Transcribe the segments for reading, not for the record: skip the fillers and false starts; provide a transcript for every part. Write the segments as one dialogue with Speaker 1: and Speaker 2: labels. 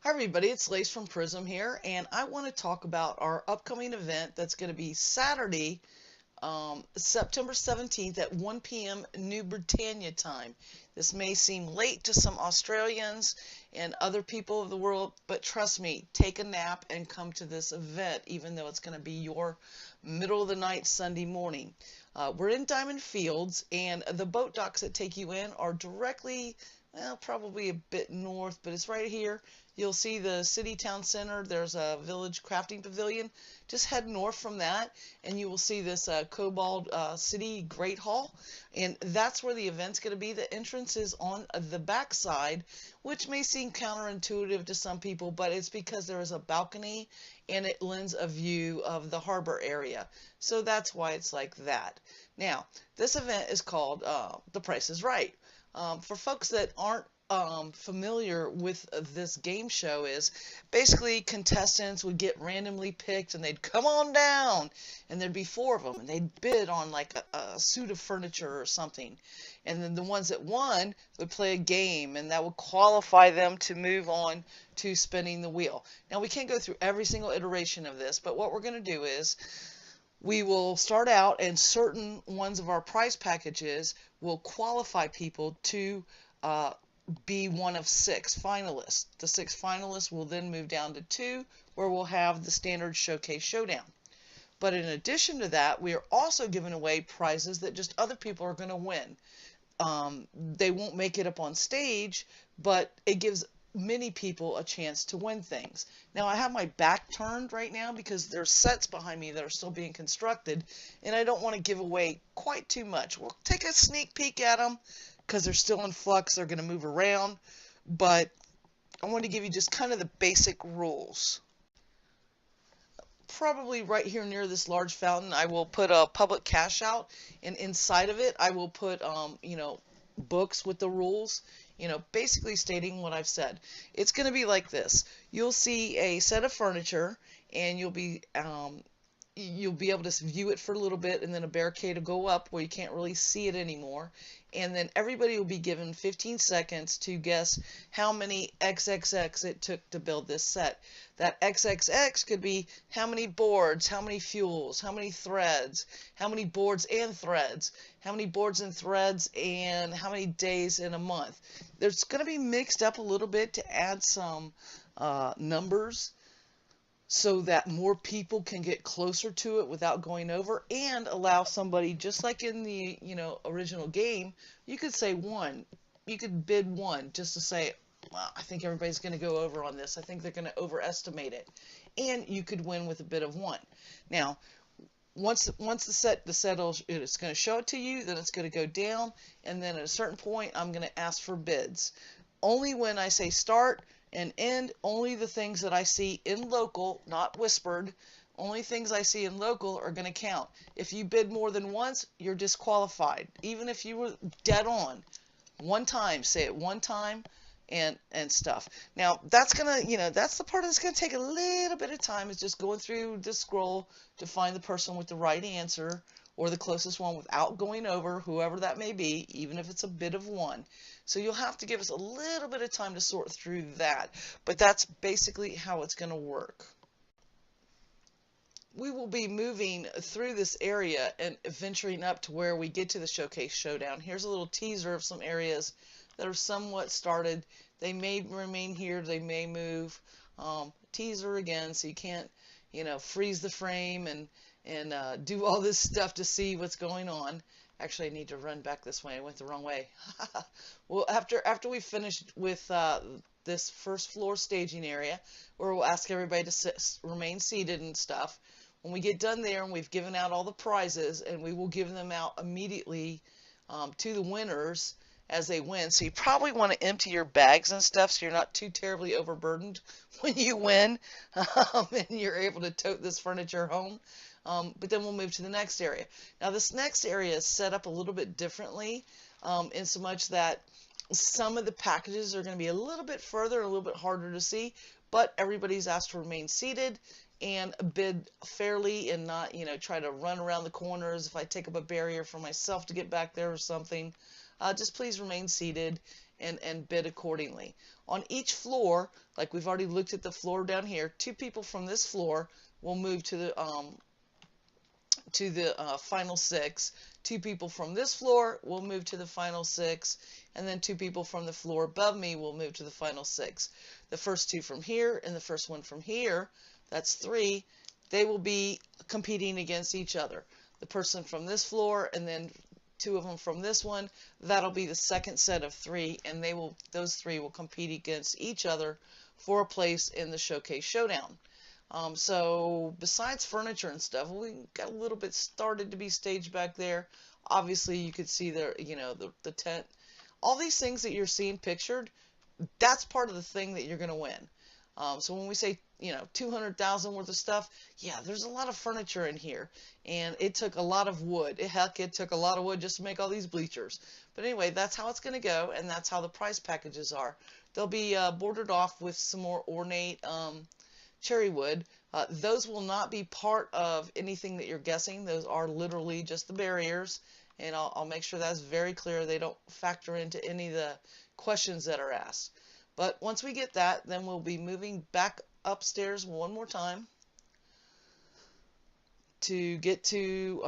Speaker 1: Hi everybody, it's Lace from Prism here, and I want to talk about our upcoming event that's going to be Saturday, September 17th at 1 p.m. New Britannia time. This may seem late to some Australians and other people of the world, but trust me, take a nap and come to this event, even though it's going to be your middle of the night Sunday morning. We're in Diamond Fields, and the boat docks that take you in are directly, well, probably a bit north, but it's right here. You'll see the city town center. There's a village crafting pavilion. Just head north from that, and you will see this Cobalt City Great Hall, and that's where the event's going to be. The entrance is on the back side, which may seem counterintuitive to some people, but it's because there is a balcony and it lends a view of the harbor area. So that's why it's like that. Now, this event is called The Price is Right. For folks that aren't familiar with this game show, is basically contestants would get randomly picked and they'd come on down, and there'd be four of them and they'd bid on like a suit of furniture or something, and then the ones that won would play a game and that would qualify them to move on to spinning the wheel. Now, we can't go through every single iteration of this, but what we're going to do is we will start out, and certain ones of our prize packages will qualify people to be one of six finalists. The six finalists will then move down to two, where we'll have the standard showcase showdown. But in addition to that, we are also giving away prizes that just other people are going to win. They won't make it up on stage, but it gives many people a chance to win things. Now, I have my back turned right now because there's sets behind me that are still being constructed, and I don't want to give away quite too much. We'll take a sneak peek at them because they're still in flux. They're going to move around, but I want to give you just kind of the basic rules. Probably right here near this large fountain, I will put a public cash out, and inside of it, I will put, books with the rules, basically stating what I've said. It's going to be like this. You'll see a set of furniture, and you'll be able to view it for a little bit, and then a barricade will go up where you can't really see it anymore, and then everybody will be given 15 seconds to guess how many XXX it took to build this set. That XXX could be how many boards, how many fuels, how many threads, how many boards and threads, how many boards and threads, and how many days in a month. There's going to be mixed up a little bit to add some numbers, so that more people can get closer to it without going over, and allow somebody, just like in the original game, you could say one. You could bid one just to say, well, I think everybody's going to go over on this. I think they're going to overestimate it. And you could win with a bid of one. Now, once the set it's going to show it to you, then it's going to go down, and then at a certain point, I'm going to ask for bids. Only when I say start and end, only the things that I see in local, not whispered, only things I see in local are going to count. If you bid more than once, you're disqualified. Even if you were dead on, one time, say it one time, and stuff. Now, that's gonna, that's the part that's gonna take a little bit of time, is just going through the scroll to find the person with the right answer, or the closest one without going over, whoever that may be, even if it's a bid of one. So you'll have to give us a little bit of time to sort through that, but that's basically how it's going to work. We will be moving through this area and venturing up to where we get to the showcase showdown. Here's a little teaser of some areas that are somewhat started. They may remain here, they may move. Teaser again, so you can't, freeze the frame and do all this stuff to see what's going on. Actually, I need to run back this way. I went the wrong way. Well, after we finish with this first floor staging area, where we'll ask everybody to remain seated and stuff, when we get done there and we've given out all the prizes, and we will give them out immediately to the winners as they win. So you probably want to empty your bags and stuff so you're not too terribly overburdened when you win, and you're able to tote this furniture home. But then we'll move to the next area. Now, this next area is set up a little bit differently, in so much that some of the packages are going to be a little bit further, a little bit harder to see, but everybody's asked to remain seated and bid fairly, and not, try to run around the corners if I take up a barrier for myself to get back there or something. Just please remain seated and bid accordingly. On each floor, like we've already looked at the floor down here, 2 people from this floor will move to the final 6. 2 people from this floor will move to the final 6, and then 2 people from the floor above me will move to the final 6. The first 2 from here and the first one from here, that's 3, they will be competing against each other. The person from this floor and then 2 of them from this one, that'll be the second set of 3, and those 3 will compete against each other for a place in the Showcase Showdown. So besides furniture and stuff, we got a little bit started to be staged back there. Obviously, you could see there, the tent. All these things that you're seeing pictured, that's part of the thing that you're going to win. So when we say, 200,000 worth of stuff, yeah, there's a lot of furniture in here, and it took a lot of wood. Heck, it took a lot of wood just to make all these bleachers. But anyway, that's how it's going to go, and that's how the prize packages are. They'll be bordered off with some more ornate cherry wood. Those will not be part of anything that you're guessing. Those are literally just the barriers, and I'll make sure that's very clear. They don't factor into any of the questions that are asked. But once we get that, then we'll be moving back upstairs one more time to get to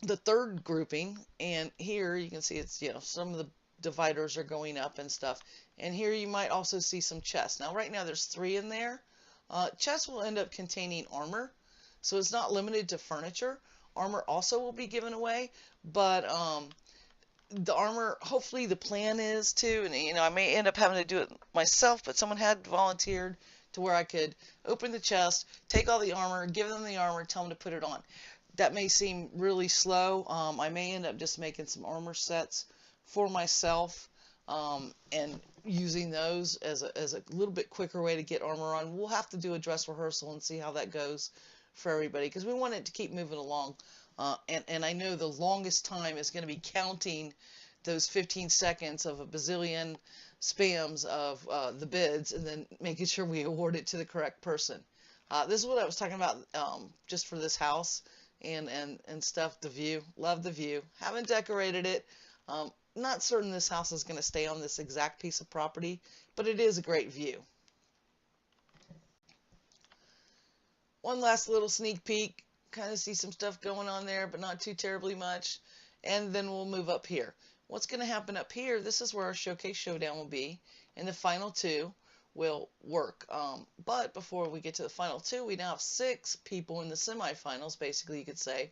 Speaker 1: the third grouping. And here you can see it's, some of the dividers are going up and stuff. And here you might also see some chests. Now right now there's 3 in there. Chests will end up containing armor, so it's not limited to furniture. Armor also will be given away, but the armor, hopefully the plan is to, and I may end up having to do it myself, but someone had volunteered to where I could open the chest, take all the armor, give them the armor, tell them to put it on. That may seem really slow. I may end up just making some armor sets for myself, and using those as a little bit quicker way to get armor on. We'll have to do a dress rehearsal and see how that goes for everybody, because we want it to keep moving along. And I know the longest time is going to be counting those 15 seconds of a bazillion spams of the bids and then making sure we award it to the correct person. This is what I was talking about just for this house and stuff. The view. Love the view. Haven't decorated it. Not certain this house is going to stay on this exact piece of property, but it is a great view. One last little sneak peek. Kind of see some stuff going on there, but not too terribly much. And then we'll move up here. What's going to happen up here, this is where our Showcase Showdown will be, and the final 2 will work. But before we get to the final 2, we now have 6 people in the semifinals, basically you could say.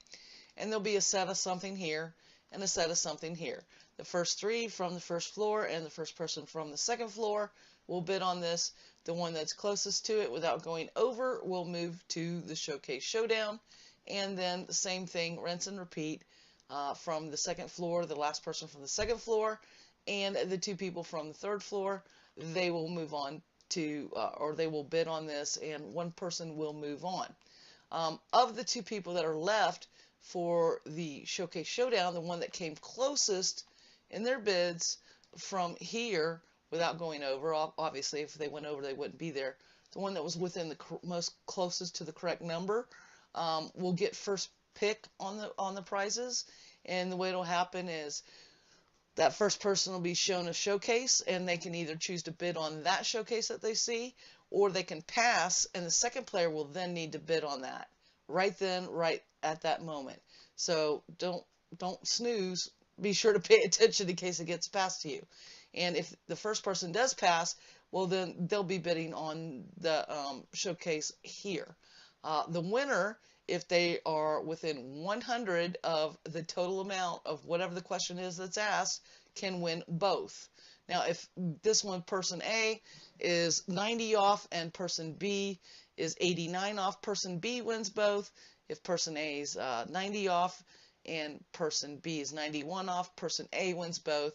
Speaker 1: And there'll be a set of something here and a set of something here. The first 3 from the first floor and the first person from the second floor will bid on this. The one that's closest to it without going over will move to the Showcase Showdown. And then the same thing, rinse and repeat, from the second floor, the last person from the second floor, and the 2 people from the third floor, they will move on to, or they will bid on this, and 1 person will move on. Of the 2 people that are left for the Showcase Showdown, the one that came closest in their bids from here, without going over, obviously if they went over they wouldn't be there, the one that was within the most closest to the correct number, will get first pick on the prizes. And the way it'll happen is that first person will be shown a showcase, and they can either choose to bid on that showcase that they see, or they can pass, and the second player will then need to bid on that right then, right at that moment. So don't snooze. Be sure to pay attention in case it gets passed to you. And if the first person does pass, well, then they'll be bidding on the showcase here. The winner, if they are within 100 of the total amount of whatever the question is that's asked, can win both. Now, if this one, person A, is 90 off and person B is 89 off, person B wins both. If person A is 90 off and person B is 91 off, person A wins both.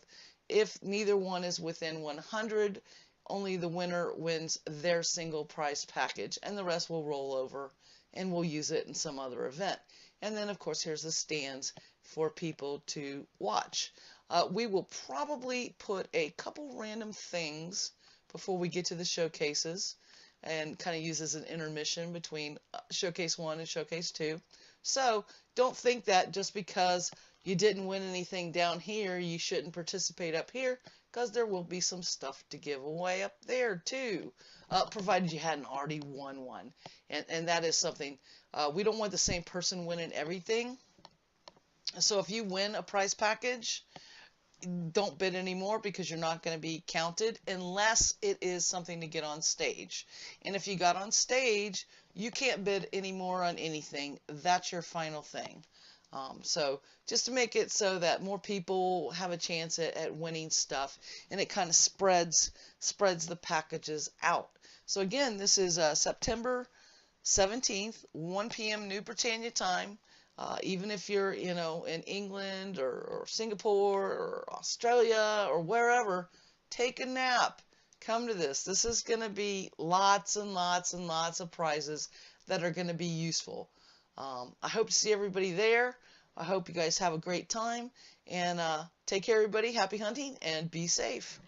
Speaker 1: If neither one is within 100, only the winner wins their single prize package, and the rest will roll over and we'll use it in some other event. And then, of course, here's the stands for people to watch. We will probably put a couple random things before we get to the showcases and kind of use as an intermission between Showcase 1 and Showcase 2. So don't think that just because you didn't win anything down here, you shouldn't participate up here, because there will be some stuff to give away up there too, provided you hadn't already won one. And that is something, we don't want the same person winning everything. So if you win a prize package, don't bid anymore, because you're not going to be counted unless it is something to get on stage. And if you got on stage, you can't bid anymore on anything. That's your final thing. So just to make it so that more people have a chance at winning stuff, and it kind of spreads the packages out. So again, this is September 17th, 1 p.m. New Britannia time. Even if you're, in England or Singapore or Australia or wherever, take a nap. Come to this. This is going to be lots and lots and lots of prizes that are going to be useful. I hope to see everybody there. I hope you guys have a great time. And take care, everybody. Happy hunting and be safe.